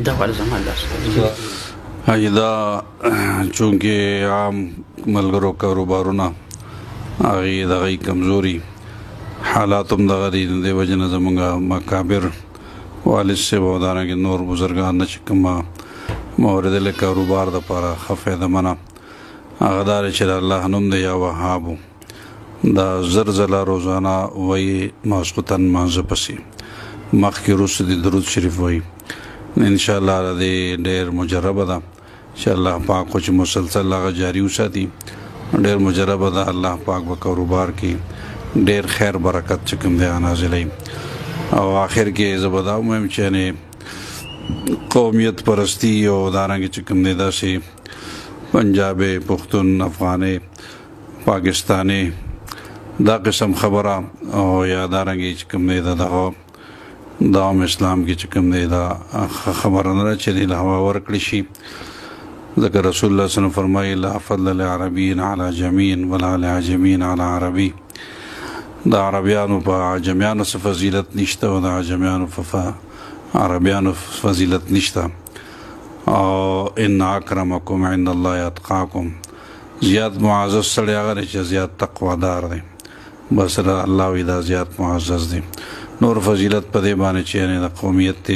دا غواړي زما لاس دا چونکې عام ملګرو کاروبارونه هغې د هغې کمزوري حالات هم دغه دي د دې وجې نه زمونږ مکابر والد صاحب او دارنګې نور بزرګان نه چې کومه مورد له کاروبار دپاره ښه فایدهمنه هغه دا دی چې د الله نوم دی یا وهاب دا زر ځله روزانه وایي ماسخوتن لمانځه پسې مخکې وروسته د درود شریف وایي انشاءالله د دې ډېر مجربه ده چې الله پاک خو چې مسلسل هغه جاري وساتي ډېر مجربه ده الله پاک په کاروبار کې ډېر خیر برکت چې کوم دی نازلوي او آخر کې زه به دا ووایم چې یعنې قومیت پرستی او دارنګې چې کوم دی داسې پنجابی پښتون افغاني پاکستاني دا قسم خبره او یا دارنګې چې کوم دی دغه دا هم اسلام کې چې کوم دی دا خبره نه ده چې دې له هوا ورکړی شي ځکه رسول الله صلی الله علیه وسلم فرمایي لا فضل لعربي على جميع ولا لعجمي على عربي د عربیانو په عجمیانو څه فضیلت نشته او د عجمیانو په عربیانو فضیلت نشته او ان اکرمکم عند الله اتقاکم زیات معزز سړی هغه دی چې زیات تقوادار دی بس الله وی دا زیات معزز دی نور فضیلت په دې باندې چې د قومیت